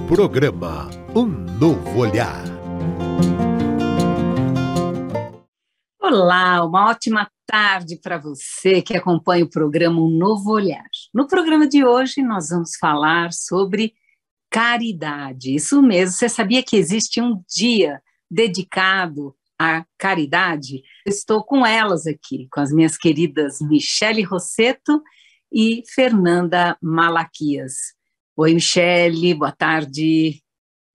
Programa Um Novo Olhar. Olá, uma ótima tarde para você que acompanha o programa Um Novo Olhar. No programa de hoje nós vamos falar sobre caridade. Isso mesmo, você sabia que existe um dia dedicado à caridade? Eu estou com elas aqui, com as minhas queridas Michele Rosseto e Fernanda Malaquias. Oi, Michele, boa tarde.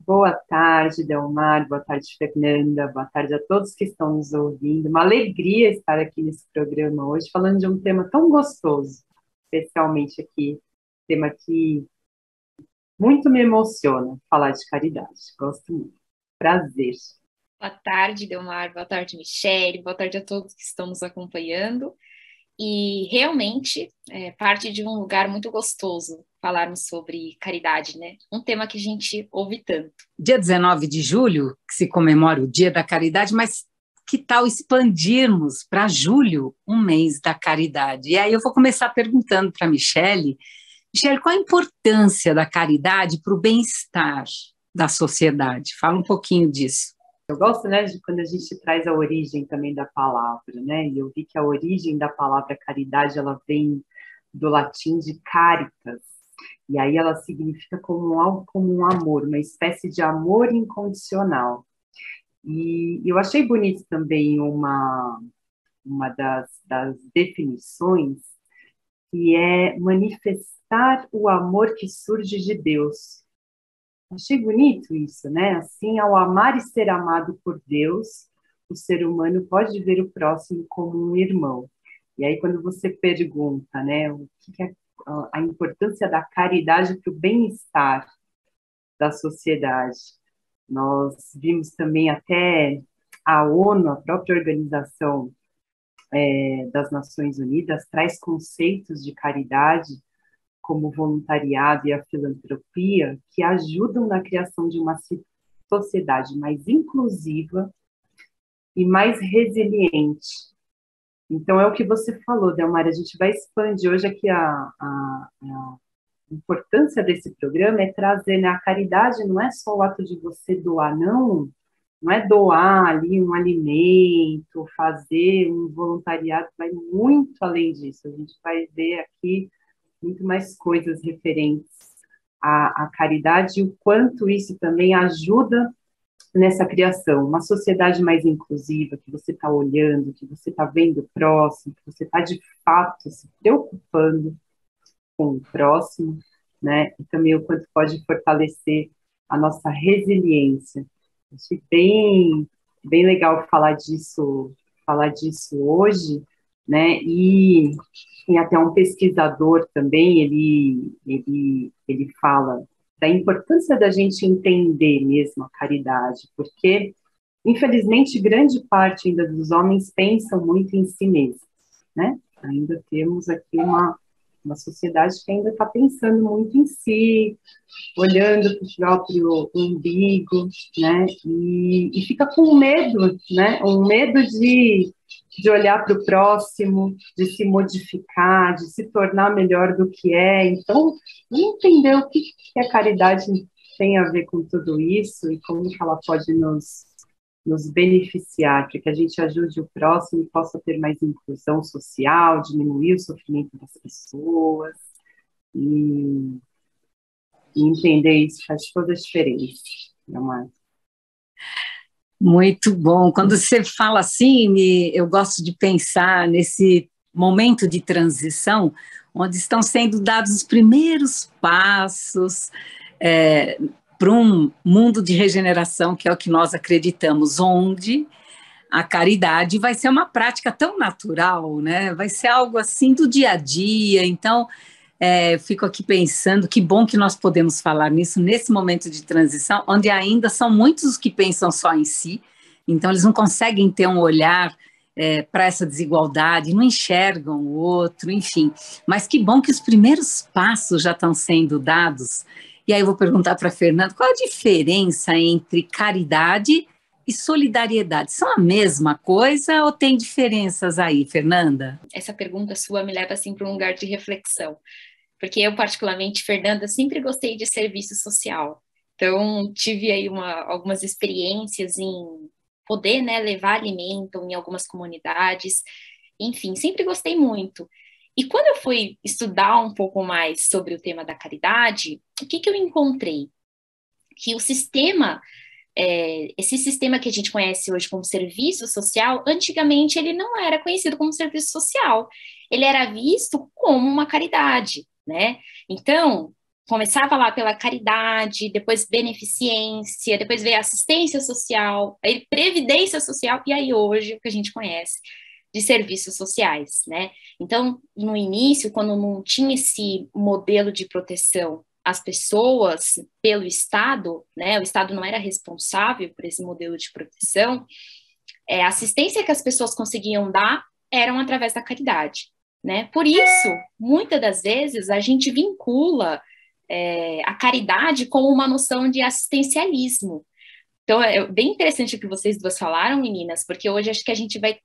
Boa tarde, Delmar, boa tarde, Fernanda, boa tarde a todos que estão nos ouvindo. Uma alegria estar aqui nesse programa hoje, falando de um tema tão gostoso, especialmente aqui, tema que muito me emociona, falar de caridade. Gosto muito. Prazer. Boa tarde, Delmar, boa tarde, Michele, boa tarde a todos que estão nos acompanhando. E realmente parte de um lugar muito gostoso falarmos sobre caridade, né? Um tema que a gente ouve tanto. Dia 19 de julho, que se comemora o Dia da Caridade, mas que tal expandirmos para julho, um mês da caridade? E aí eu vou começar perguntando para a Michele. Michele, qual a importância da caridade para o bem-estar da sociedade? Fala um pouquinho disso. Eu gosto, né, de quando a gente traz a origem também da palavra, né? E eu vi que a origem da palavra caridade, ela vem do latim de caritas. E aí ela significa como algo como um amor, uma espécie de amor incondicional. E eu achei bonito também uma das definições, que é manifestar o amor que surge de Deus. Achei bonito isso, né? Assim, ao amar e ser amado por Deus, o ser humano pode ver o próximo como um irmão. E aí, quando você pergunta, né, o que é a importância da caridade para o bem-estar da sociedade, nós vimos também até a ONU, a própria Organização das Nações Unidas, traz conceitos de caridade como o voluntariado e a filantropia, que ajudam na criação de uma sociedade mais inclusiva e mais resiliente. Então, é o que você falou, Delmar, a gente vai expandir hoje aqui a importância desse programa é trazer, né, a caridade não é só o ato de você doar, não é doar ali um alimento, fazer um voluntariado, vai muito além disso. A gente vai ver aqui muito mais coisas referentes à caridade e o quanto isso também ajuda nessa criação. Uma sociedade mais inclusiva, que você está olhando, que você está vendo o próximo, que você está de fato se preocupando com o próximo, né? E também o quanto pode fortalecer a nossa resiliência. Achei bem legal falar disso hoje, né? E até um pesquisador também, ele fala da importância da gente entender mesmo a caridade, porque, infelizmente, grande parte ainda dos homens pensam muito em si mesmos, né? Ainda temos aqui uma sociedade que ainda está pensando muito em si, olhando para o próprio umbigo, né? E fica com medo, né? Um medo de olhar para o próximo, de se modificar, de se tornar melhor do que é. Então, entender o que a caridade tem a ver com tudo isso e como que ela pode nos beneficiar, para que a gente ajude o próximo e possa ter mais inclusão social, diminuir o sofrimento das pessoas e entender isso faz toda a diferença, não é? Muito bom. Quando você fala assim, eu gosto de pensar nesse momento de transição, onde estão sendo dados os primeiros passos para um mundo de regeneração, que é o que nós acreditamos, onde a caridade vai ser uma prática tão natural, né? Vai ser algo assim do dia a dia. Então, fico aqui pensando, que bom que nós podemos falar nisso nesse momento de transição, onde ainda são muitos os que pensam só em si, então eles não conseguem ter um olhar para essa desigualdade, não enxergam o outro, enfim. Mas que bom que os primeiros passos já estão sendo dados. E aí eu vou perguntar para a Fernanda, qual a diferença entre caridade e solidariedade? São a mesma coisa ou tem diferenças aí, Fernanda? Essa pergunta sua me leva assim para um lugar de reflexão, porque eu particularmente, Fernanda, sempre gostei de serviço social. Então, tive aí algumas experiências em poder, né, levar alimento em algumas comunidades. Enfim, sempre gostei muito. E quando eu fui estudar um pouco mais sobre o tema da caridade, o que eu encontrei? Que o sistema, esse sistema que a gente conhece hoje como serviço social, antigamente ele não era conhecido como serviço social, ele era visto como uma caridade, né? Então, começava lá pela caridade, depois beneficência, depois veio assistência social, aí previdência social, e aí hoje o que a gente conhece de serviços sociais, né? Então, no início, quando não tinha esse modelo de proteção às pessoas pelo Estado, né? O Estado não era responsável por esse modelo de proteção, a assistência que as pessoas conseguiam dar eram através da caridade, né? Por isso, muitas das vezes, a gente vincula a caridade como uma noção de assistencialismo. Então, é bem interessante o que vocês duas falaram, meninas, porque hoje acho que a gente vai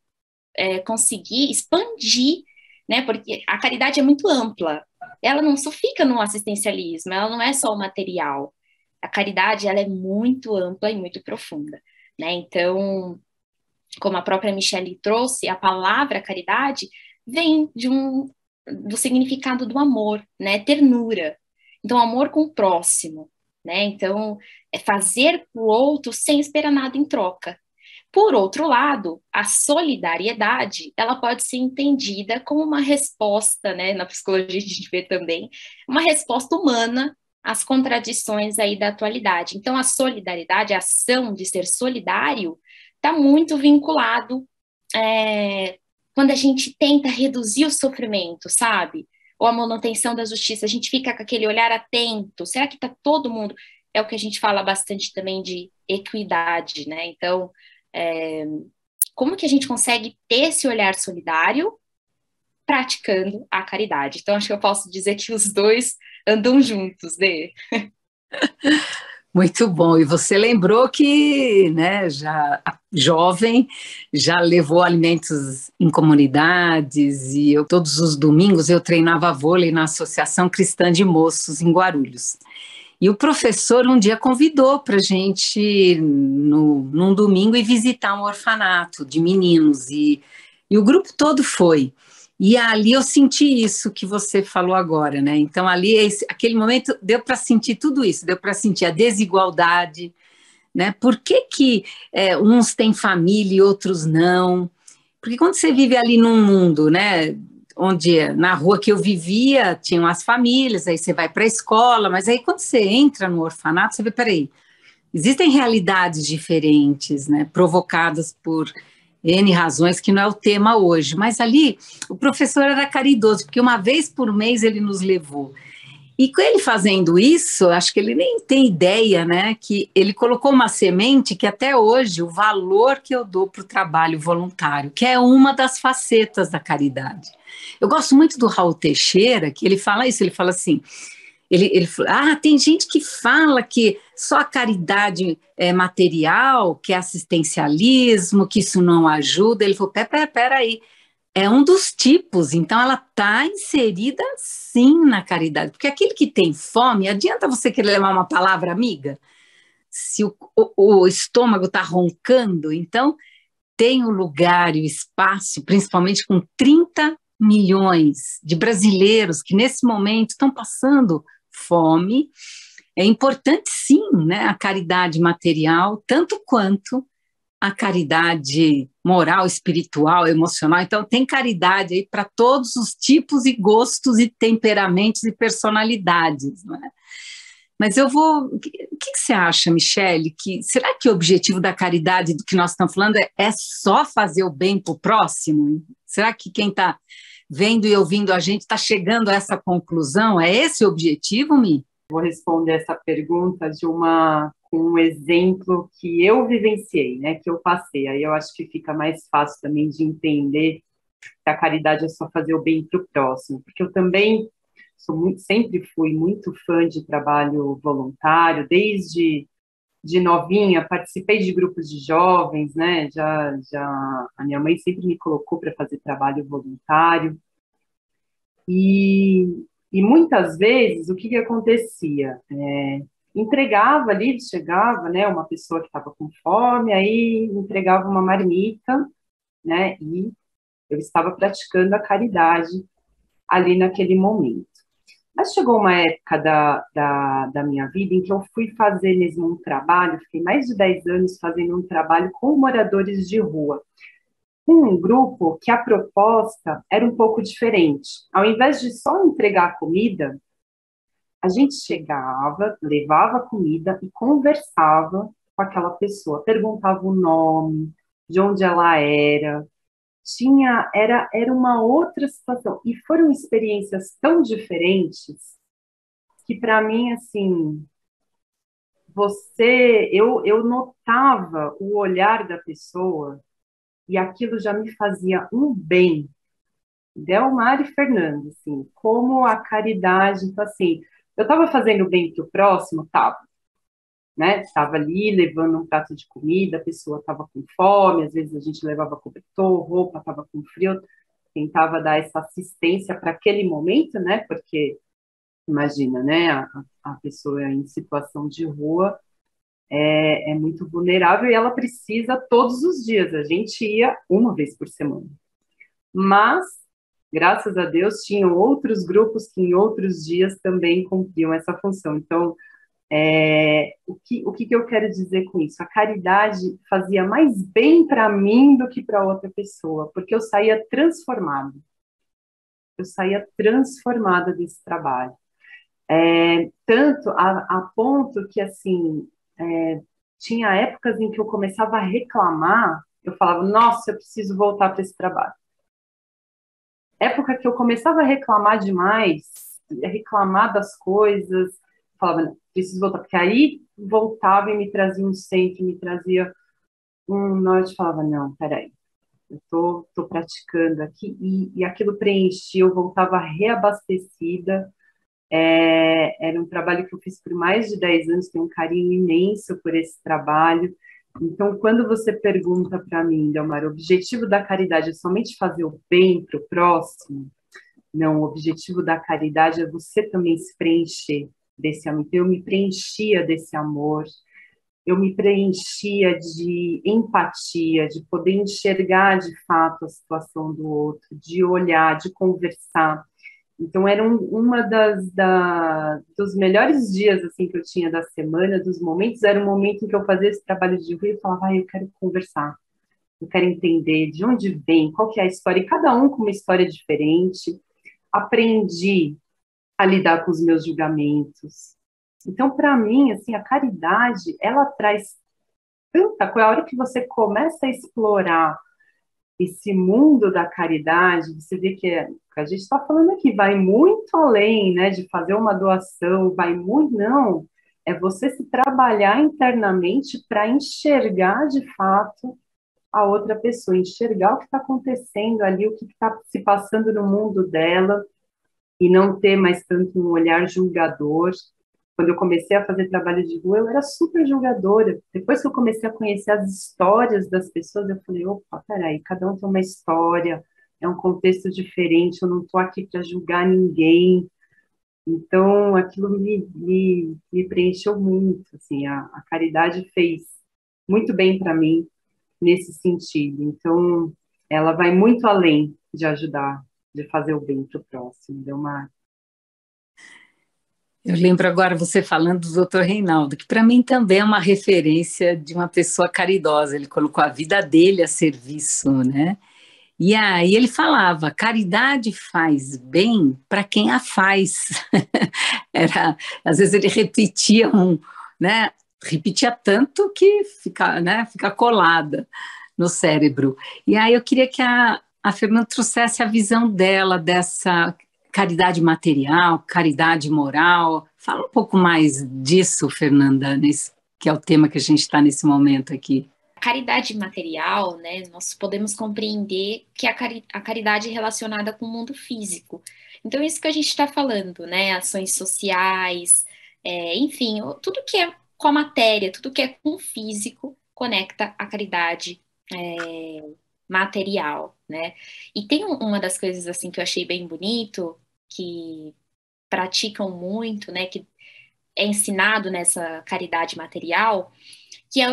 conseguir expandir, né? Porque a caridade é muito ampla. Ela não só fica no assistencialismo, ela não é só o material. A caridade, ela é muito ampla e muito profunda, né? Então, como a própria Michele trouxe, a palavra caridade vem do significado do amor, né? Ternura. Então, amor com o próximo, né? Então, é fazer para o outro sem esperar nada em troca. Por outro lado, a solidariedade, ela pode ser entendida como uma resposta, né? Na psicologia a gente vê também, uma resposta humana às contradições aí da atualidade. Então, a solidariedade, a ação de ser solidário, está muito vinculado quando a gente tenta reduzir o sofrimento, sabe? Ou a manutenção da justiça, a gente fica com aquele olhar atento, será que está todo mundo? É o que a gente fala bastante também de equidade, né? Então, como que a gente consegue ter esse olhar solidário praticando a caridade? Então, acho que eu posso dizer que os dois andam juntos, né? Muito bom. E você lembrou que, né, já jovem, já levou alimentos em comunidades e todos os domingos eu treinava vôlei na Associação Cristã de Moços em Guarulhos. E o professor um dia convidou para a gente, num domingo, ir visitar um orfanato de meninos e o grupo todo foi. E ali eu senti isso que você falou agora, né? Então ali, aquele momento, deu para sentir tudo isso, deu para sentir a desigualdade, né? Por que uns têm família e outros não? Porque quando você vive ali num mundo, né? Onde na rua que eu vivia tinham as famílias, aí você vai para a escola, mas aí quando você entra no orfanato, você vê, peraí, existem realidades diferentes, né? Provocadas por N razões que não é o tema hoje, mas ali o professor era caridoso, porque uma vez por mês ele nos levou. E com ele fazendo isso, acho que ele nem tem ideia, né, que ele colocou uma semente que até hoje o valor que eu dou para o trabalho voluntário, que é uma das facetas da caridade. Eu gosto muito do Raul Teixeira, que ele fala isso, ele fala assim, ele fala, tem gente que fala que só a caridade é material, que é assistencialismo, que isso não ajuda. Ele falou, peraí, é um dos tipos, então ela está inserida sim na caridade, porque aquele que tem fome, adianta você querer levar uma palavra amiga? Se o estômago está roncando, então tem o lugar e o espaço, principalmente com 30 milhões de brasileiros que nesse momento estão passando fome. É importante sim, né, a caridade material, tanto quanto a caridade moral, espiritual, emocional. Então, tem caridade aí para todos os tipos e gostos e temperamentos e personalidades, não é? Mas o que você acha, Michele? Será que o objetivo da caridade do que nós estamos falando é só fazer o bem para o próximo? Será que quem está vendo e ouvindo a gente está chegando a essa conclusão? É esse o objetivo, Mi? Vou responder essa pergunta com um exemplo que eu vivenciei, né, que eu passei. Aí eu acho que fica mais fácil também de entender que a caridade é só fazer o bem para o próximo, porque eu também sempre fui muito fã de trabalho voluntário, desde de novinha, participei de grupos de jovens, né, a minha mãe sempre me colocou para fazer trabalho voluntário, e muitas vezes, o que acontecia? entregava ali, chegava, né, uma pessoa que estava com fome, aí entregava uma marmita, né, e eu estava praticando a caridade ali naquele momento. Mas chegou uma época da minha vida em que eu fui fazer mesmo um trabalho, fiquei mais de 10 anos fazendo um trabalho com moradores de rua, com um grupo que a proposta era um pouco diferente. Ao invés de só entregar comida, a gente chegava, levava a comida e conversava com aquela pessoa, perguntava o nome, de onde ela era, era uma outra situação. E foram experiências tão diferentes que para mim, assim, eu notava o olhar da pessoa e aquilo já me fazia um bem. Delmar e Fernando, assim, como a caridade, então, assim, eu estava fazendo bem para o próximo, estava, né? Estava ali levando um prato de comida, a pessoa estava com fome, às vezes a gente levava cobertor, roupa, estava com frio, tentava dar essa assistência para aquele momento, né? Porque, imagina, né? A pessoa em situação de rua é muito vulnerável e ela precisa todos os dias. A gente ia uma vez por semana. Mas, graças a Deus, tinham outros grupos que em outros dias também cumpriam essa função. Então, o que eu quero dizer com isso? A caridade fazia mais bem para mim do que para outra pessoa, porque eu saía transformada. Eu saía transformada desse trabalho. Tanto a ponto que, assim, tinha épocas em que eu começava a reclamar, eu falava, nossa, eu preciso voltar para esse trabalho. Época que eu começava a reclamar demais, a reclamar das coisas, falava, não, preciso voltar, porque aí voltava e me trazia um centro, me trazia um norte, falava, não, peraí, eu tô praticando aqui, e aquilo preenchia, eu voltava reabastecida. Era um trabalho que eu fiz por mais de 10 anos, tenho um carinho imenso por esse trabalho. Então, quando você pergunta para mim, Delmar, o objetivo da caridade é somente fazer o bem para o próximo? Não, o objetivo da caridade é você também se preencher desse amor. Então, eu me preenchia desse amor, eu me preenchia de empatia, de poder enxergar de fato a situação do outro, de olhar, de conversar. Então, era uma dos melhores dias assim que eu tinha da semana, dos momentos, era um momento em que eu fazia esse trabalho de rua e falava, eu quero conversar, eu quero entender de onde vem, qual que é a história, e cada um com uma história diferente. Aprendi a lidar com os meus julgamentos. Então, para mim, assim, a caridade, ela traz tanta coisa. A hora que você começa a explorar esse mundo da caridade, você vê que a gente está falando aqui, vai muito além, né, de fazer uma doação, vai muito, não, é você se trabalhar internamente para enxergar de fato a outra pessoa, enxergar o que está acontecendo ali, o que está se passando no mundo dela, e não ter mais tanto um olhar julgador. Quando eu comecei a fazer trabalho de rua, eu era super julgadora. Depois que eu comecei a conhecer as histórias das pessoas, eu falei, opa, peraí, cada um tem uma história, é um contexto diferente, eu não estou aqui para julgar ninguém. Então, aquilo me preencheu muito, assim, a caridade fez muito bem para mim nesse sentido. Então, ela vai muito além de ajudar, de fazer o bem para o próximo. Deu uma... Eu lembro agora você falando do Dr. Reinaldo, que para mim também é uma referência de uma pessoa caridosa. Ele colocou a vida dele a serviço, né? E aí ele falava, caridade faz bem para quem a faz. Às vezes ele repetia né? Repetia tanto que fica colada no cérebro. E aí eu queria que a Fernanda trouxesse a visão dela dessa caridade material, caridade moral. Fala um pouco mais disso, Fernanda, que é o tema que a gente está nesse momento aqui. A caridade material, né, nós podemos compreender que a caridade é relacionada com o mundo físico. Então, isso que a gente está falando, né, ações sociais, enfim, tudo que é com a matéria, tudo que é com o físico, conecta a caridade material, né? E tem uma das coisas, assim, que eu achei bem bonito, que praticam muito, né, que é ensinado nessa caridade material, que é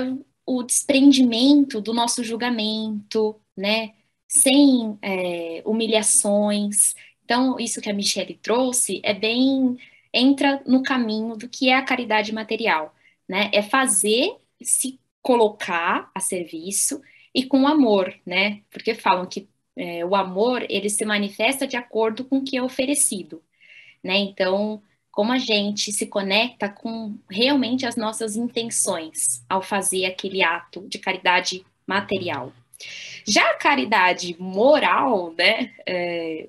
o desprendimento do nosso julgamento, né? Sem humilhações. Então, isso que a Michele trouxe entra no caminho do que é a caridade material, né? É se colocar a serviço e com amor, né? Porque falam que o amor, ele se manifesta de acordo com o que é oferecido, né? Então, como a gente se conecta com realmente as nossas intenções ao fazer aquele ato de caridade material. Já a caridade moral, né,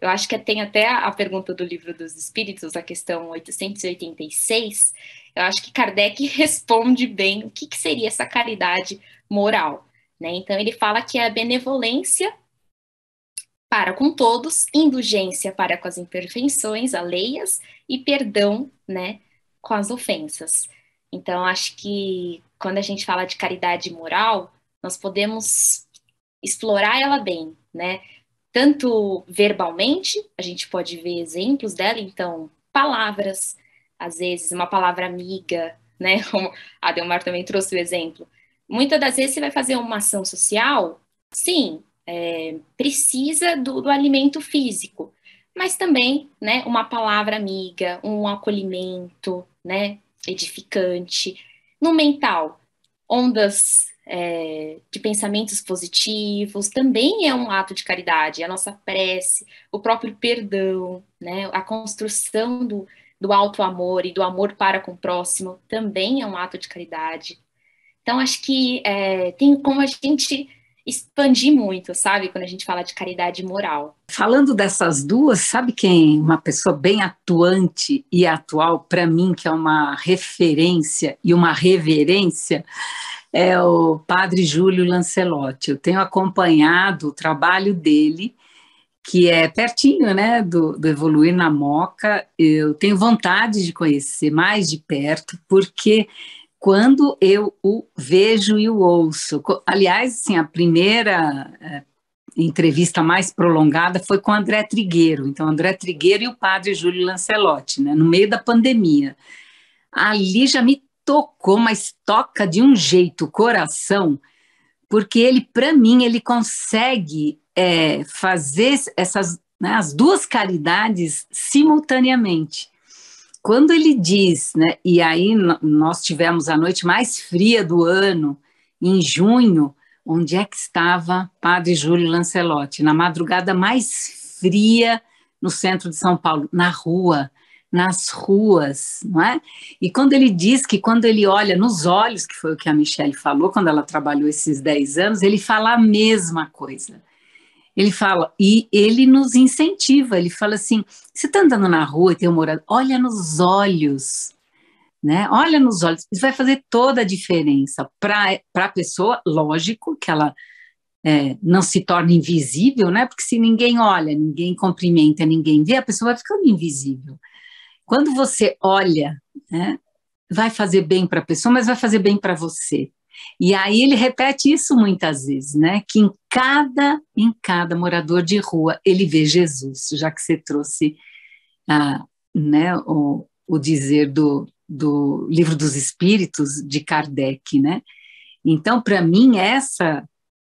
eu acho que tem até a pergunta do Livro dos Espíritos, a questão 886, eu acho que Kardec responde bem o que seria essa caridade moral, né? Então ele fala que é a benevolência para com todos, indulgência para com as imperfeições alheias e perdão, né, com as ofensas. Então acho que quando a gente fala de caridade moral, nós podemos explorar ela bem, né? Tanto verbalmente, a gente pode ver exemplos dela, então, palavras, às vezes uma palavra amiga, né? Como a Delmar também trouxe o exemplo. Muitas das vezes você vai fazer uma ação social, sim, precisa do alimento físico, mas também, né, uma palavra amiga, um acolhimento, né, edificante. No mental, ondas de pensamentos positivos, também é um ato de caridade, a nossa prece, o próprio perdão, né, a construção do auto-amor e do amor para com o próximo, também é um ato de caridade. Então, acho que tem como a gente expandir muito, sabe, quando a gente fala de caridade moral. Falando dessas duas, sabe quem? Uma pessoa bem atuante e atual, para mim, que é uma referência e uma reverência, é o Padre Júlio Lancelotti. Eu tenho acompanhado o trabalho dele, que é pertinho, né, do Evoluir na Moca. Eu tenho vontade de conhecer mais de perto, porque quando eu o vejo e o ouço, aliás, assim, a primeira entrevista mais prolongada foi com o André Trigueiro. Então, André Trigueiro e o Padre Júlio Lancelotti, né, no meio da pandemia. Ali já me tocou, mas toca de um jeito o coração, porque ele, para mim, ele consegue fazer essas, né, as duas caridades simultaneamente. Quando ele diz, né, e aí nós tivemos a noite mais fria do ano, em junho, onde é que estava Padre Júlio Lancelotti? Na madrugada mais fria no centro de São Paulo, na rua, nas ruas, não é? E quando ele diz que quando ele olha nos olhos, que foi o que a Michele falou, quando ela trabalhou esses 10 anos, ele fala a mesma coisa. Ele fala, e ele nos incentiva, ele fala assim, você está andando na rua e tem um morador, olha nos olhos, né? Olha nos olhos, isso vai fazer toda a diferença para a pessoa, lógico, que ela não se torne invisível, né? Porque se ninguém olha, ninguém cumprimenta, ninguém vê, a pessoa vai ficando invisível. Quando você olha, né, vai fazer bem para a pessoa, mas vai fazer bem para você. E aí ele repete isso muitas vezes, né? Que em cada morador de rua ele vê Jesus, já que você trouxe né, o dizer do Livro dos Espíritos de Kardec, né? Então, para mim,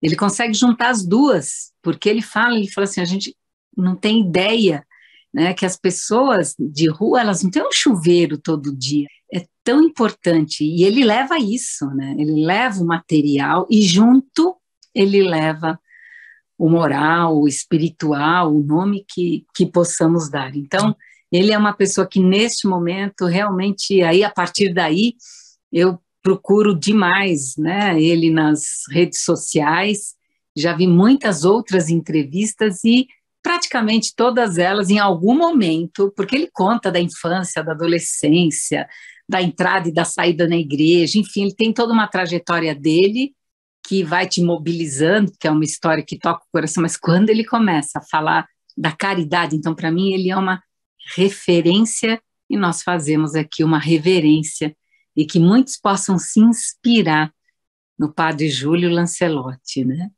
ele consegue juntar as duas, porque ele fala assim, a gente não tem ideia, né, que as pessoas de rua, elas não têm um chuveiro todo dia. É tão importante, e ele leva isso, né? Ele leva o material e junto ele leva o moral, o espiritual, o nome que possamos dar. Então, ele é uma pessoa que neste momento realmente, aí a partir daí, eu procuro demais, né, ele nas redes sociais, já vi muitas outras entrevistas e praticamente todas elas em algum momento, porque ele conta da infância, da adolescência, da entrada e da saída na igreja, enfim, ele tem toda uma trajetória dele que vai te mobilizando, que é uma história que toca o coração, mas quando ele começa a falar da caridade, então para mim ele é uma referência e nós fazemos aqui uma reverência e que muitos possam se inspirar no Padre Júlio Lancelotti, né?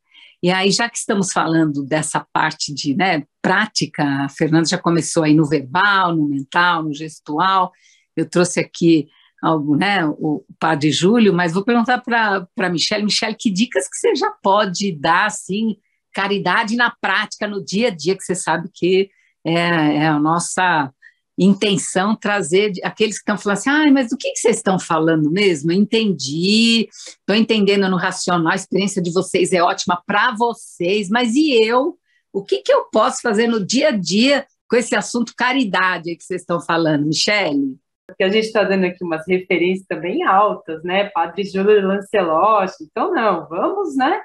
E aí, já que estamos falando dessa parte de, né, prática, a Fernanda já começou aí no verbal, no mental, no gestual, eu trouxe aqui algo, né, o Padre Júlio, mas vou perguntar para a Michele. Michele, que dicas que você já pode dar, assim, caridade na prática, no dia a dia, que você sabe que é a nossa intenção trazer aqueles que estão falando assim, mas do que vocês estão falando mesmo? Eu entendi, estou entendendo no racional, a experiência de vocês é ótima para vocês, mas e eu? O que eu posso fazer no dia a dia com esse assunto caridade aí que vocês estão falando, Michele? Porque a gente está dando aqui umas referências também altas, né? Padre Júlio Lancelotti. Então, não, vamos, né?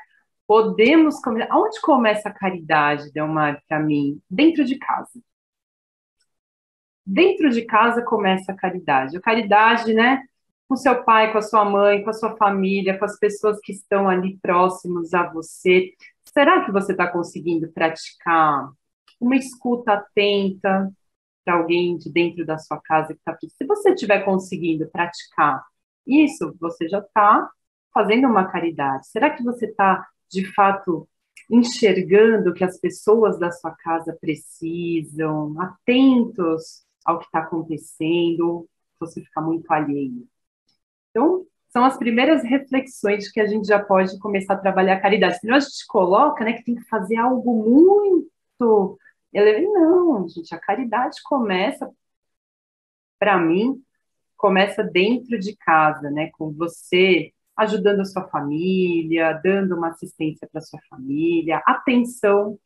Podemos começar. Aonde começa a caridade, Delmar, para mim? Dentro de casa. Dentro de casa começa a caridade. A caridade, né? Com seu pai, com a sua mãe, com a sua família, com as pessoas que estão ali próximos a você. Será que você está conseguindo praticar uma escuta atenta para alguém de dentro da sua casa que está precisando? Se você estiver conseguindo praticar isso, você já está fazendo uma caridade. Será que você está, de fato, enxergando o que as pessoas da sua casa precisam, atentos ao que está acontecendo, você fica muito alheio? Então, são as primeiras reflexões que a gente já pode começar a trabalhar a caridade. Senão a gente coloca, né, que tem que fazer algo muito... Não, gente, a caridade começa, para mim, começa dentro de casa, né, com você ajudando a sua família, dando uma assistência para sua família, atenção,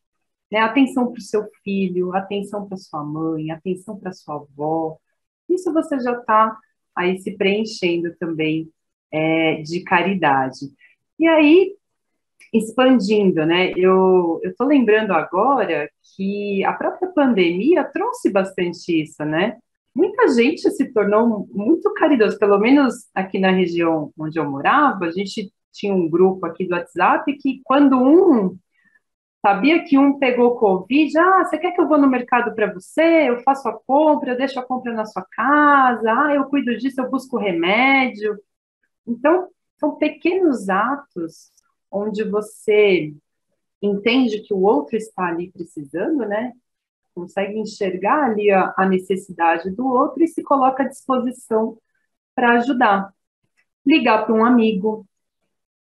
né, atenção para o seu filho, atenção para sua mãe, atenção para sua avó. Isso você já está aí se preenchendo também de caridade. E aí, expandindo, né? Eu estou lembrando agora que a própria pandemia trouxe bastante isso, né? Muita gente se tornou muito caridosa, pelo menos aqui na região onde eu morava, a gente tinha um grupo aqui do WhatsApp que quando sabia que um pegou Covid, você quer que eu vou no mercado para você? Eu faço a compra, eu deixo a compra na sua casa, eu cuido disso, eu busco remédio. Então, são pequenos atos onde você entende que o outro está ali precisando, né? Consegue enxergar ali a necessidade do outro e se coloca à disposição para ajudar. Ligar para um amigo,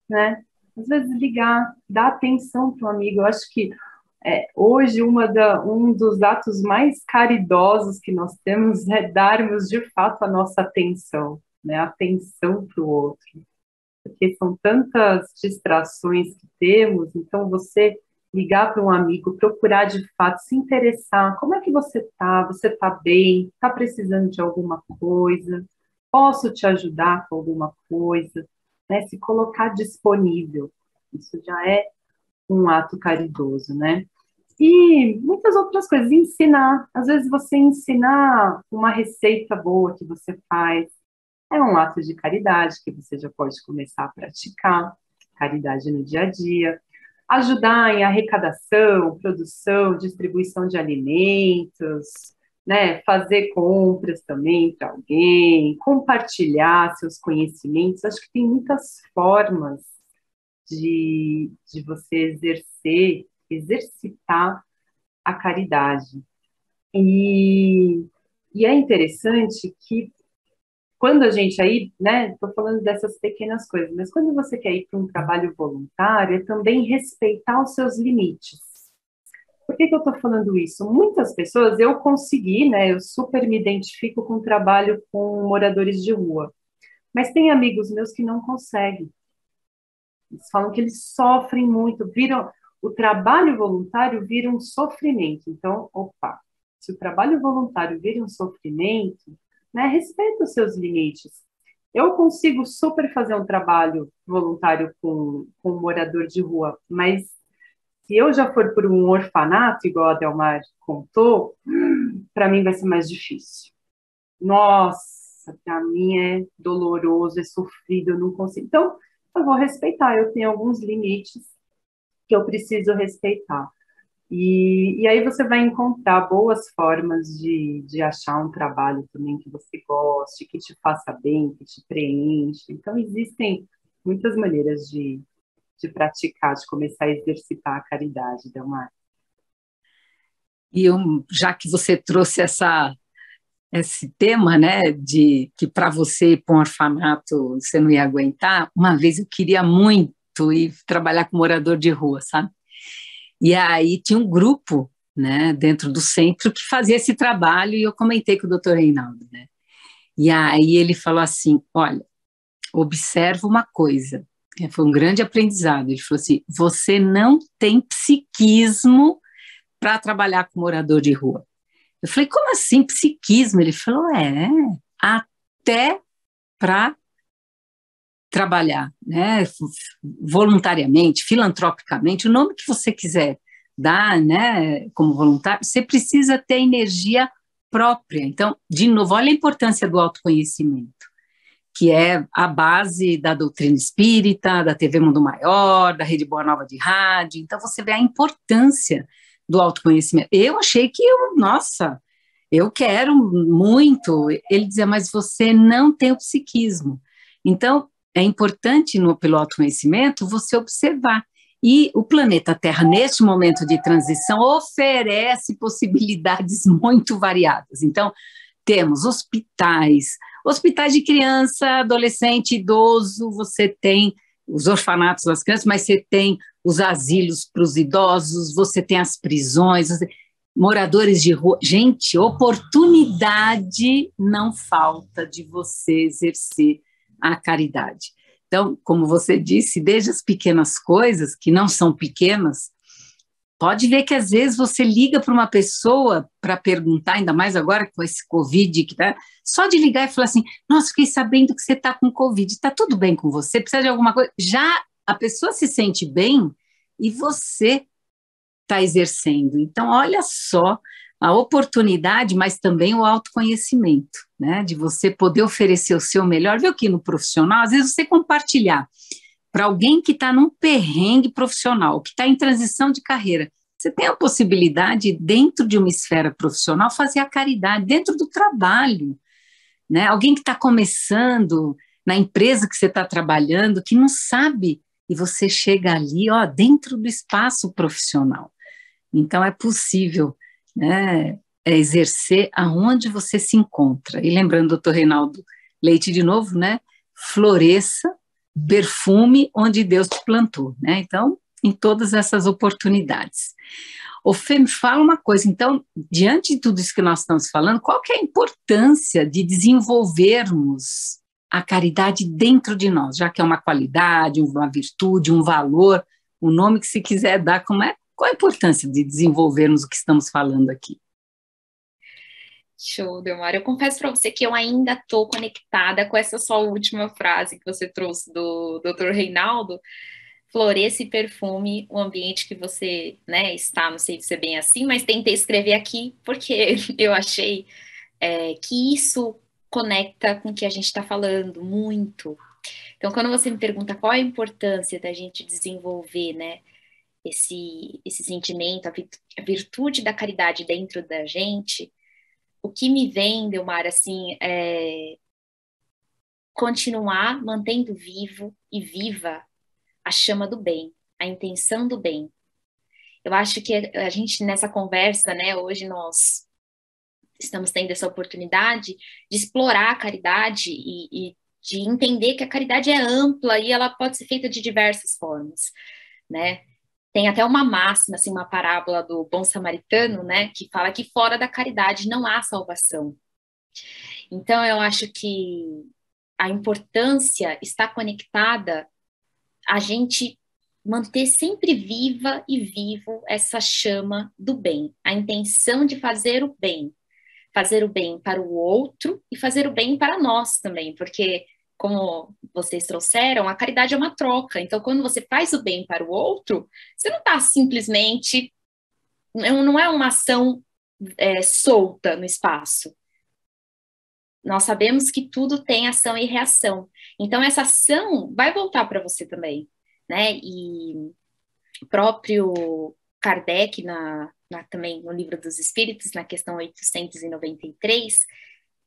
né? Às vezes ligar, dar atenção para um amigo. Eu acho que hoje um dos atos mais caridosos que nós temos é darmos de fato a nossa atenção, né? Atenção para o outro. Porque são tantas distrações que temos, então você ligar para um amigo, procurar de fato se interessar, como é que você está? Você está bem? Está precisando de alguma coisa? Posso te ajudar com alguma coisa? Né? Se colocar disponível, isso já é um ato caridoso, né? E muitas outras coisas, ensinar, às vezes você ensinar uma receita boa que você faz, é um ato de caridade que você já pode começar a praticar, caridade no dia a dia. Ajudar em arrecadação, produção, distribuição de alimentos, né? Fazer compras também para alguém, compartilhar seus conhecimentos. Acho que tem muitas formas de você exercitar a caridade. E é interessante que quando a gente aí, né, estou falando dessas pequenas coisas, mas quando você quer ir para um trabalho voluntário, é também respeitar os seus limites. Por que eu estou falando isso? Muitas pessoas, eu consegui, né, eu super me identifico com o trabalho com moradores de rua, mas tem amigos meus que não conseguem. Eles falam que eles sofrem muito, o trabalho voluntário vira um sofrimento. Então, se o trabalho voluntário vira um sofrimento, né, respeita os seus limites. Eu consigo super fazer um trabalho voluntário com um morador de rua, mas se eu já for por um orfanato, igual a Delmar contou, para mim vai ser mais difícil. Nossa, para mim é doloroso, é sofrido, eu não consigo. Então, eu vou respeitar, eu tenho alguns limites que eu preciso respeitar. E aí você vai encontrar boas formas de achar um trabalho também que você goste, que te faça bem, que te preenche. Então, existem muitas maneiras de praticar, de começar a exercitar a caridade, Delmar. E já que você trouxe esse tema, né, de que para você ir para um orfanato você não ia aguentar, uma vez eu queria muito ir trabalhar com morador de rua, sabe? E aí tinha um grupo, né, dentro do centro que fazia esse trabalho e eu comentei com o doutor Reinaldo, né? E aí ele falou assim, olha, observa uma coisa, foi um grande aprendizado, ele falou assim, você não tem psiquismo para trabalhar com morador de rua. Eu falei, como assim psiquismo? Ele falou, até para trabalhar, né, voluntariamente, filantropicamente, o nome que você quiser dar, né, como voluntário, você precisa ter energia própria. Então, de novo, olha a importância do autoconhecimento, que é a base da doutrina espírita, da TV Mundo Maior, da Rede Boa Nova de Rádio. Então, você vê a importância do autoconhecimento. Eu achei que nossa, eu quero muito. Ele dizia, mas você não tem o psiquismo. Então, é importante pelo autoconhecimento você observar. E o planeta Terra, neste momento de transição, oferece possibilidades muito variadas. Então, temos hospitais de criança, adolescente, idoso, você tem os orfanatos das crianças, mas você tem os asilos para os idosos, você tem as prisões, moradores de rua. Gente, oportunidade não falta de você exercer a caridade. Então, como você disse, desde as pequenas coisas, que não são pequenas, pode ver que às vezes você liga para uma pessoa para perguntar, ainda mais agora com esse Covid, que tá, só de ligar e falar assim, nossa, fiquei sabendo que você está com Covid, está tudo bem com você? Precisa de alguma coisa? Já a pessoa se sente bem e você está exercendo. Então, olha só a oportunidade, mas também o autoconhecimento, né? De você poder oferecer o seu melhor, viu que no profissional, às vezes você compartilhar para alguém que está num perrengue profissional, que está em transição de carreira, você tem a possibilidade, dentro de uma esfera profissional, fazer a caridade, dentro do trabalho, né? Alguém que está começando na empresa que você está trabalhando, que não sabe, e você chega ali, ó, dentro do espaço profissional. Então, é possível, né, exercer aonde você se encontra. E lembrando, doutor Reinaldo Leite, de novo, né, floresça, perfume onde Deus te plantou, né? Então, em todas essas oportunidades. Ô Fê, me fala uma coisa, então, diante de tudo isso que nós estamos falando, qual que é a importância de desenvolvermos a caridade dentro de nós, já que é uma qualidade, uma virtude, um valor, o nome que se quiser dar, qual a importância de desenvolvermos o que estamos falando aqui? Show, Delmar. Eu confesso para você que eu ainda estou conectada com essa sua última frase que você trouxe do Dr. Reinaldo. Floresça e perfume o ambiente que você, né, está, não sei se é bem assim, mas tentei escrever aqui porque eu achei que isso conecta com o que a gente está falando muito. Então, quando você me pergunta qual a importância da gente desenvolver, né, esse sentimento, a virtude da caridade dentro da gente, o que me vem, Delmar, assim, é continuar mantendo vivo e viva a chama do bem, a intenção do bem. Eu acho que a gente, nessa conversa, né, hoje nós estamos tendo essa oportunidade de explorar a caridade e de entender que a caridade é ampla e ela pode ser feita de diversas formas, né? Tem até uma máxima, assim, uma parábola do bom samaritano, né, que fala que fora da caridade não há salvação. Então, eu acho que a importância está conectada a gente manter sempre viva e vivo essa chama do bem, a intenção de fazer o bem para o outro e fazer o bem para nós também, porque, como vocês trouxeram, a caridade é uma troca. Então, quando você faz o bem para o outro, você não está simplesmente, não é uma ação solta no espaço. Nós sabemos que tudo tem ação e reação. Então, essa ação vai voltar para você também, né? E o próprio Kardec, também no Livro dos Espíritos, na questão 893,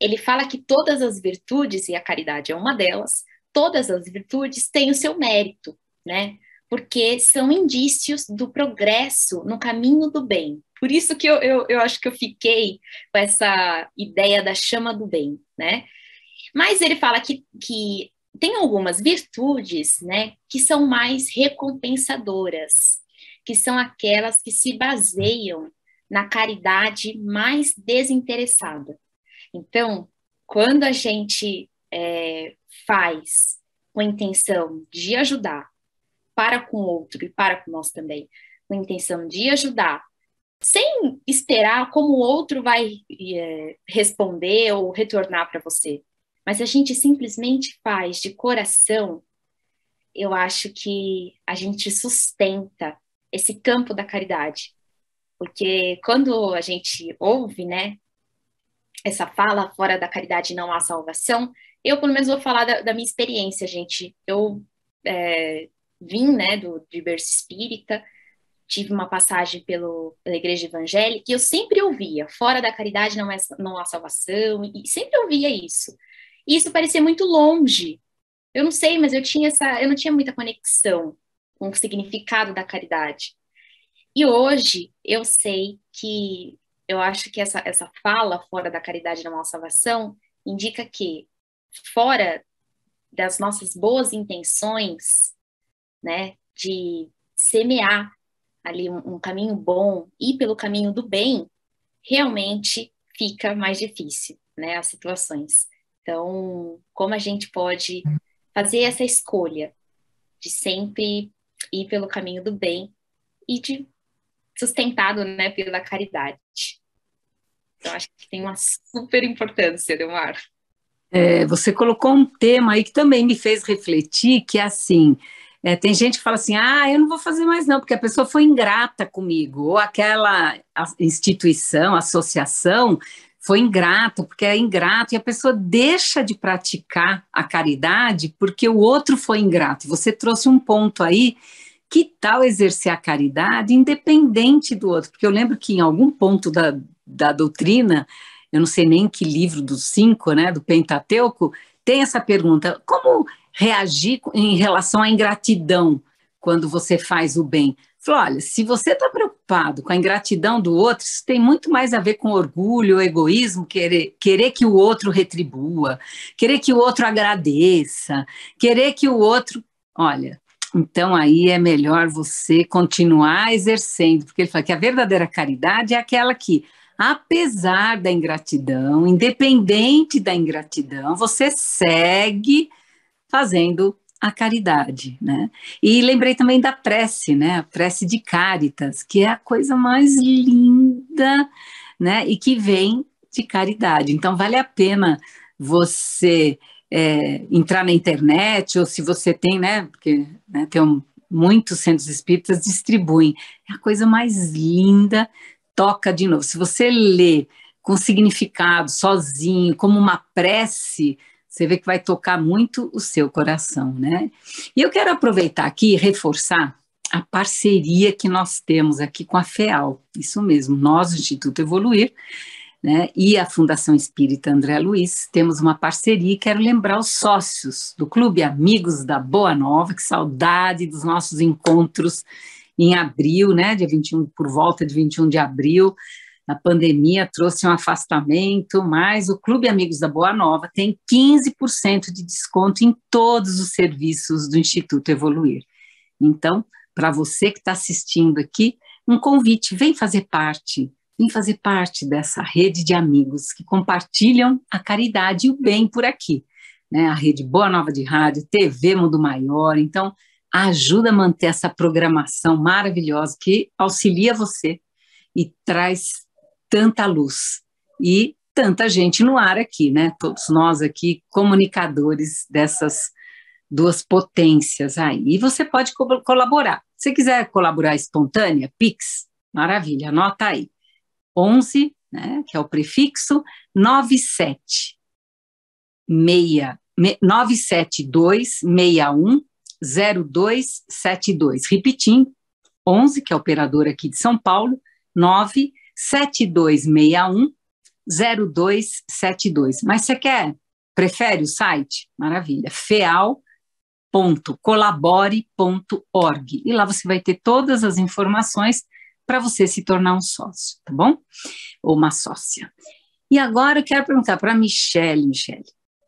ele fala que todas as virtudes, e a caridade é uma delas, todas as virtudes têm o seu mérito, né? Porque são indícios do progresso no caminho do bem. Por isso que eu acho que eu fiquei com essa ideia da chama do bem, né? Mas ele fala que tem algumas virtudes, né, que são mais recompensadoras, que são aquelas que se baseiam na caridade mais desinteressada. Então, quando a gente faz com a intenção de ajudar para com o outro e para com nós também, com a intenção de ajudar, sem esperar como o outro vai responder ou retornar para você, mas a gente simplesmente faz de coração, eu acho que a gente sustenta esse campo da caridade. Porque quando a gente ouve, né, essa fala, fora da caridade não há salvação, eu pelo menos vou falar da minha experiência, gente. Eu vim, né, de berço espírita, tive uma passagem pela igreja evangélica, e eu sempre ouvia, fora da caridade não há salvação, e sempre ouvia isso. E isso parecia muito longe. Eu não sei, mas eu não tinha muita conexão com o significado da caridade. E hoje eu sei que eu acho que essa fala fora da caridade não há salvação indica que fora das nossas boas intenções, né, de semear ali um caminho bom, ir pelo caminho do bem, realmente fica mais difícil, né, as situações. Então, como a gente pode fazer essa escolha de sempre ir pelo caminho do bem e de sustentado, né, pela caridade. Então, acho que tem uma super importância, Delmar. Você colocou um tema aí que também me fez refletir, que é assim, tem gente que fala assim, eu não vou fazer mais não, porque a pessoa foi ingrata comigo, ou aquela instituição, associação, foi ingrata, porque é ingrato, e a pessoa deixa de praticar a caridade porque o outro foi ingrato. Você trouxe um ponto aí, que tal exercer a caridade independente do outro? Porque eu lembro que em algum ponto da doutrina, eu não sei nem que livro dos 5, né, do Pentateuco, tem essa pergunta, como reagir em relação à ingratidão quando você faz o bem? Falou, olha, se você está preocupado com a ingratidão do outro, isso tem muito mais a ver com orgulho, egoísmo, querer que o outro retribua, querer que o outro agradeça, querer que o outro... Olha, então aí é melhor você continuar exercendo, porque ele fala que a verdadeira caridade é aquela que, apesar da ingratidão, independente da ingratidão, você segue fazendo a caridade, né? E lembrei também da prece, né? A prece de Cáritas, que é a coisa mais linda, né? E que vem de caridade. Então vale a pena você entrar na internet, ou se você tem, né? Porque né, muitos centros espíritas distribuem. É a coisa mais linda. Toca de novo. Se você lê com significado, sozinho, como uma prece, você vê que vai tocar muito o seu coração, né? E eu quero aproveitar aqui e reforçar a parceria que nós temos aqui com a FEAL. Isso mesmo, nós, o Instituto Evoluir, né, e a Fundação Espírita André Luiz, temos uma parceria e quero lembrar os sócios do Clube Amigos da Boa Nova, que saudade dos nossos encontros em abril, né, dia 21, por volta de 21 de abril, a pandemia trouxe um afastamento, mas o Clube Amigos da Boa Nova tem 15% de desconto em todos os serviços do Instituto Evoluir. Então, para você que está assistindo aqui, um convite, vem fazer parte dessa rede de amigos que compartilham a caridade e o bem por aqui, né? A rede Boa Nova de Rádio, TV Mundo Maior, então ajuda a manter essa programação maravilhosa que auxilia você e traz tanta luz e tanta gente no ar aqui, né? Todos nós aqui, comunicadores dessas duas potências aí. E você pode colaborar. Se você quiser colaborar espontânea, Pix, maravilha, anota aí. 11, né, que é o prefixo, 972610272. Repetindo, 11, que é a operadora aqui de São Paulo, 972610272. Mas você prefere o site? Maravilha, feal.colabore.org. E lá você vai ter todas as informações para você se tornar um sócio, tá bom? Ou uma sócia. E agora eu quero perguntar para a Michele,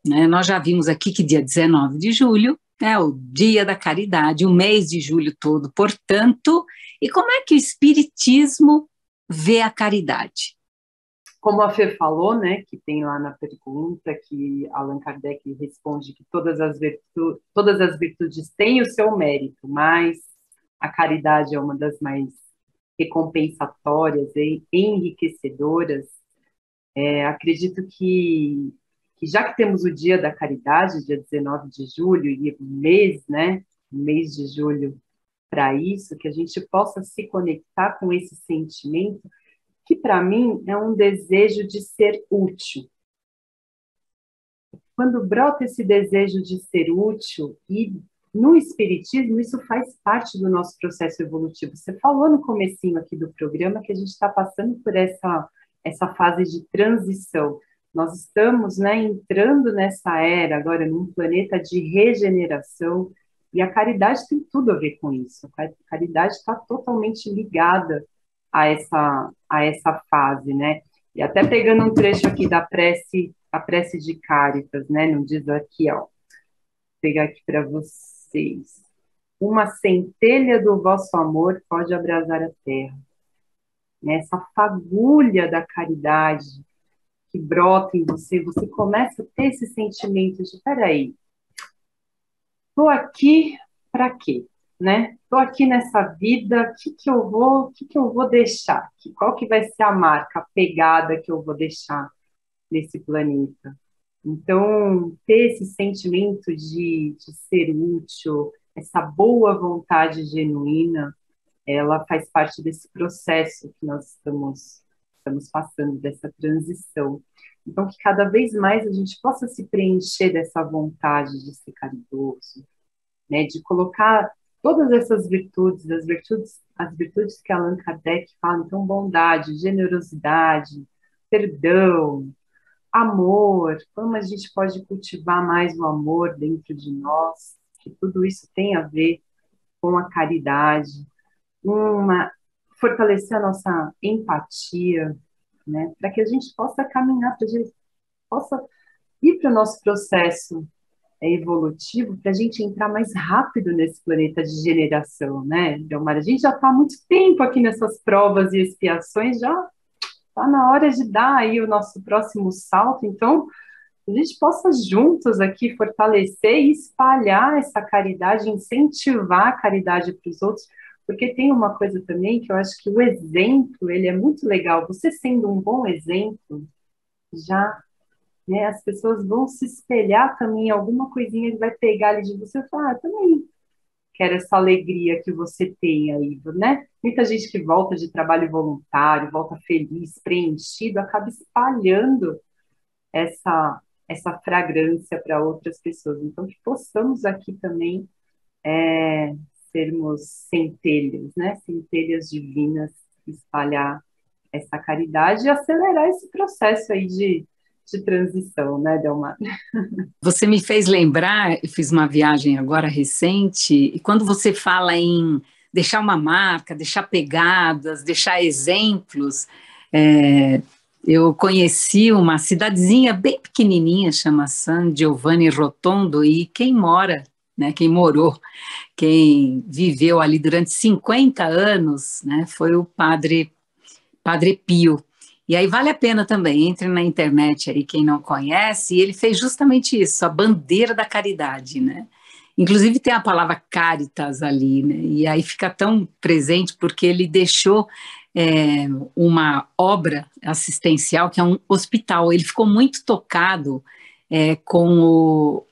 né? Nós já vimos aqui que dia 19 de julho é o Dia da Caridade, o mês de julho todo, portanto, e como é que o Espiritismo vê a caridade? Como a Fê falou, né, que tem lá na pergunta que Allan Kardec responde que todas as virtudes têm o seu mérito, mas a caridade é uma das mais recompensatórias e enriquecedoras. Acredito que já que temos o Dia da Caridade, dia 19 de julho, e o mês, né, o mês de julho para isso, que a gente possa se conectar com esse sentimento, que para mim é um desejo de ser útil. Quando brota esse desejo de ser útil, e no Espiritismo isso faz parte do nosso processo evolutivo. Você falou no comecinho aqui do programa que a gente está passando por essa fase de transição. Nós estamos, né, entrando nessa era agora, num planeta de regeneração, e a caridade tem tudo a ver com isso. A caridade está totalmente ligada a essa fase, né? E até pegando um trecho aqui da prece, a prece de Cáritas, né? Não diz aqui, ó. Vou pegar aqui para vocês. Uma centelha do vosso amor pode abrasar a terra. Essa fagulha da caridade que brota em você, você começa a ter esse sentimento de, peraí, estou aqui para quê? Né? Estou aqui nessa vida, o que eu vou deixar? Qual que vai ser a marca, a pegada que eu vou deixar nesse planeta? Então, ter esse sentimento de ser útil, essa boa vontade genuína, ela faz parte desse processo que nós estamos passando, dessa transição. Então, que cada vez mais a gente possa se preencher dessa vontade de ser caridoso, né, de colocar todas essas virtudes, as virtudes que Allan Kardec fala, então, bondade, generosidade, perdão, amor, como a gente pode cultivar mais o amor dentro de nós, que tudo isso tem a ver com a caridade, fortalecer a nossa empatia, né, para que a gente possa caminhar, para a gente possa ir para o nosso processo evolutivo, para a gente entrar mais rápido nesse planeta de generação, né, Delmar? A gente já está há muito tempo aqui nessas provas e expiações, já está na hora de dar aí o nosso próximo salto, então a gente possa juntos aqui fortalecer e espalhar essa caridade, incentivar a caridade para os outros, porque tem uma coisa também que eu acho que o exemplo, ele é muito legal. Você sendo um bom exemplo, já, né, as pessoas vão se espelhar também, alguma coisinha ele vai pegar ali de você e falar, também quero essa alegria que você tem aí, né? Muita gente que volta de trabalho voluntário, volta feliz, preenchido, acaba espalhando essa fragrância para outras pessoas. Então, que possamos aqui também sermos centelhas, né? Centelhas divinas, espalhar essa caridade e acelerar esse processo aí de transição, né, Delmar? Você me fez lembrar, eu fiz uma viagem agora recente, e quando você fala em deixar uma marca, deixar pegadas, deixar exemplos, eu conheci uma cidadezinha bem pequenininha, chama San Giovanni Rotondo, e quem mora, né, quem morou, quem viveu ali durante 50 anos, né, foi o Padre Pio. E aí vale a pena também, entre na internet aí, quem não conhece, e ele fez justamente isso, a bandeira da caridade, né? Inclusive tem a palavra caritas ali, né? E aí fica tão presente porque ele deixou uma obra assistencial que é um hospital. Ele ficou muito tocado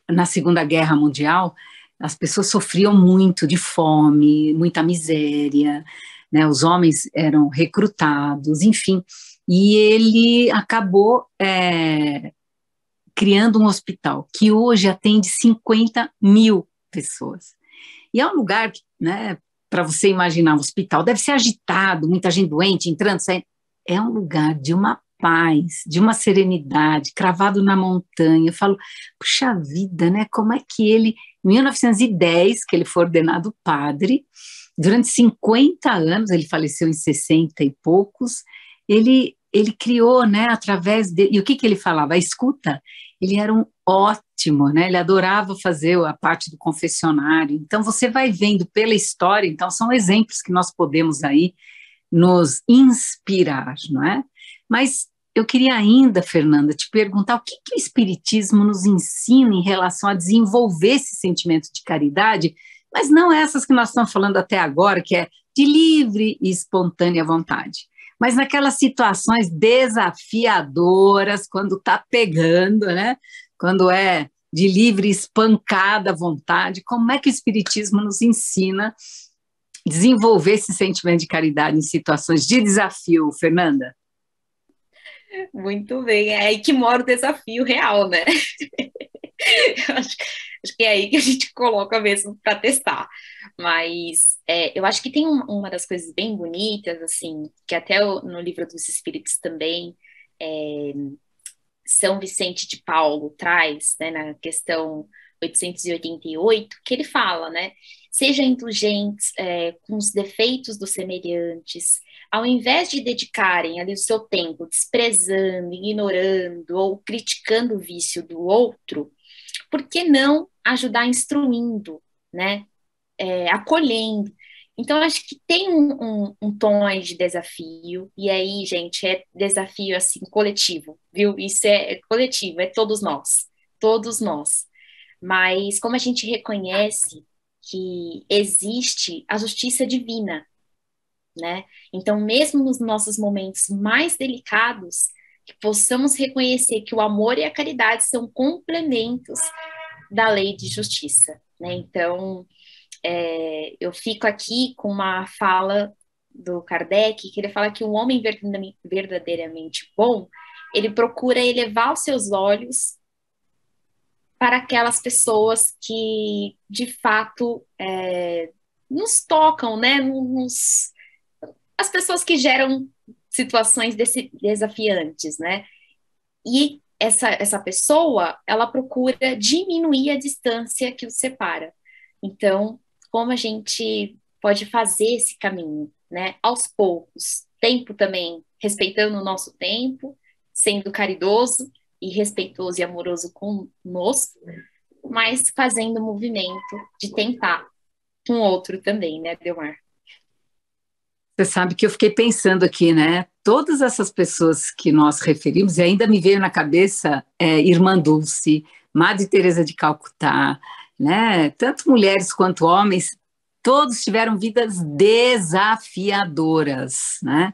na Segunda Guerra Mundial. As pessoas sofriam muito de fome, muita miséria, né? Os homens eram recrutados, enfim. E ele acabou criando um hospital que hoje atende 50 mil pessoas. E é um lugar, né, para você imaginar, um hospital deve ser agitado, muita gente doente, entrando, saindo. É um lugar de uma paz, de uma serenidade, cravado na montanha. Eu falo, puxa vida, né, como é que ele, em 1910, que ele foi ordenado padre, Durante 50 anos, ele faleceu em 60 e poucos, ele criou, né, através de... E o que ele falava? A escuta. Ele era um ótimo, né? Ele adorava fazer a parte do confessionário. Então, você vai vendo pela história, então, são exemplos que nós podemos aí nos inspirar, não é? Mas eu queria ainda, Fernanda, te perguntar o que o Espiritismo nos ensina em relação a desenvolver esse sentimento de caridade, mas não essas que nós estamos falando até agora, que é de livre e espontânea vontade, mas naquelas situações desafiadoras, quando está pegando, né? Quando é de livre e espancada vontade, como é que o Espiritismo nos ensina desenvolver esse sentimento de caridade em situações de desafio, Fernanda? Muito bem, é aí que mora o desafio real, né? Acho, acho que é aí que a gente coloca mesmo para testar. Mas eu acho que tem uma das coisas bem bonitas, assim, que até no Livro dos Espíritos também, é, São Vicente de Paulo traz, né, na questão 888, que ele fala, né? Seja indulgentes com os defeitos dos semelhantes, ao invés de dedicarem ali o seu tempo desprezando, ignorando ou criticando o vício do outro, por que não ajudar instruindo, né? Acolhendo. Então, acho que tem um tom aí de desafio, e aí, gente, é desafio, assim, coletivo, viu? Isso é coletivo, é todos nós. Mas como a gente reconhece que existe a justiça divina, né? Então, mesmo nos nossos momentos mais delicados, que possamos reconhecer que o amor e a caridade são complementos da lei de justiça, né? Então, eu fico aqui com uma fala do Kardec, que ele fala que o homem verdadeiramente bom, ele procura elevar os seus olhos para aquelas pessoas que, de fato, nos tocam, né? As pessoas que geram situações desafiantes, né? E essa pessoa, ela procura diminuir a distância que os separa. Então, como a gente pode fazer esse caminho, né? Aos poucos, tempo também, respeitando o nosso tempo, sendo caridoso e respeitoso e amoroso conosco, mas fazendo o movimento de tentar com o outro também, né, Delmar? Você sabe que eu fiquei pensando aqui, né? Todas essas pessoas que nós referimos, e ainda me veio na cabeça Irmã Dulce, Madre Teresa de Calcutá, né? Tanto mulheres quanto homens, todos tiveram vidas desafiadoras, né?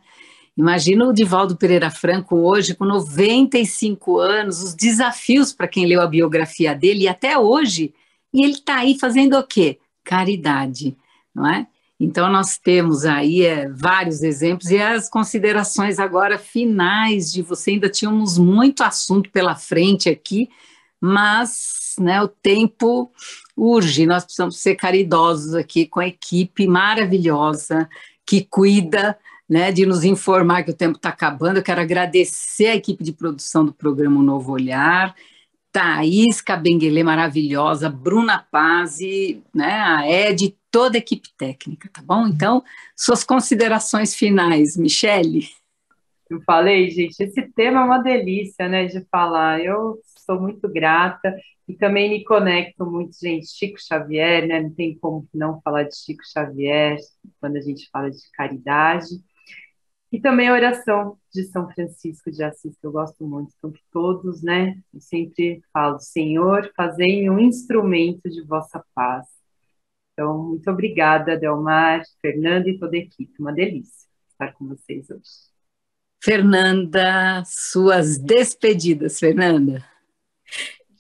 Imagina o Divaldo Pereira Franco hoje, com 95 anos, os desafios para quem leu a biografia dele, e até hoje, e ele está aí fazendo o quê? Caridade, não é? Então, nós temos aí vários exemplos, e as considerações agora finais de você, ainda tínhamos muito assunto pela frente aqui, mas né, o tempo urge, nós precisamos ser caridosos aqui com a equipe maravilhosa que cuida, né, de nos informar que o tempo está acabando. Eu quero agradecer a equipe de produção do programa Novo Olhar, Thaís Cabenguele, maravilhosa, Bruna Paz, e, né, a Ed, toda a equipe técnica, tá bom? Então, suas considerações finais, Michele. Eu falei, gente, esse tema é uma delícia, né, de falar. Eu sou muito grata e também me conecto muito, gente, Chico Xavier, né? Não tem como não falar de Chico Xavier quando a gente fala de caridade. E também a oração de São Francisco de Assis, que eu gosto muito. Então, que todos, né? Eu sempre falo, Senhor, fazei um instrumento de vossa paz. Então, muito obrigada, Delmar, Fernanda e toda a equipe. Uma delícia estar com vocês hoje. Fernanda, suas despedidas, Fernanda.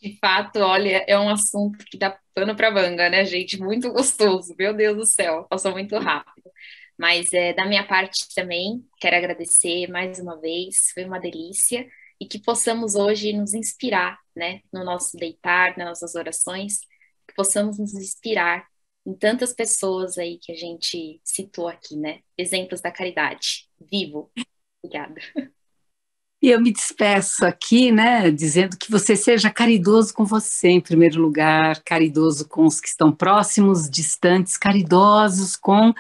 De fato, olha, é um assunto que dá pano para manga, né, gente? Muito gostoso, meu Deus do céu, passou muito rápido. Mas da minha parte também, quero agradecer mais uma vez, foi uma delícia, e que possamos hoje nos inspirar, né, no nosso deitar, nas nossas orações, que possamos nos inspirar em tantas pessoas aí que a gente citou aqui, né? Exemplos da caridade. Vivo. Obrigada. E eu me despeço aqui, né, dizendo que você seja caridoso com você, em primeiro lugar, caridoso com os que estão próximos, distantes, caridosos com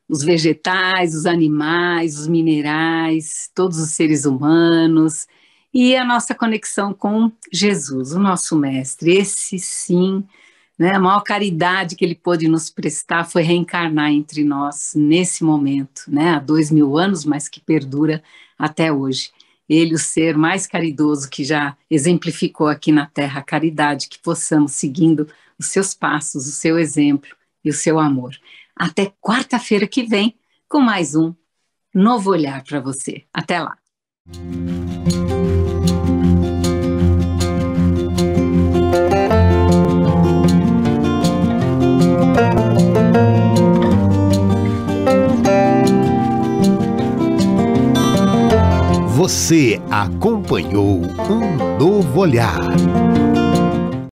os vegetais, os animais, os minerais, todos os seres humanos, e a nossa conexão com Jesus, o nosso mestre. Esse sim, né, a maior caridade que ele pôde nos prestar foi reencarnar entre nós nesse momento, né, há 2000 anos, mas que perdura até hoje. Ele, o ser mais caridoso que já exemplificou aqui na Terra a caridade, que possamos, seguindo os seus passos, o seu exemplo e o seu amor. Até quarta-feira que vem, com mais um novo olhar para você. Até lá! Você acompanhou Um Novo Olhar.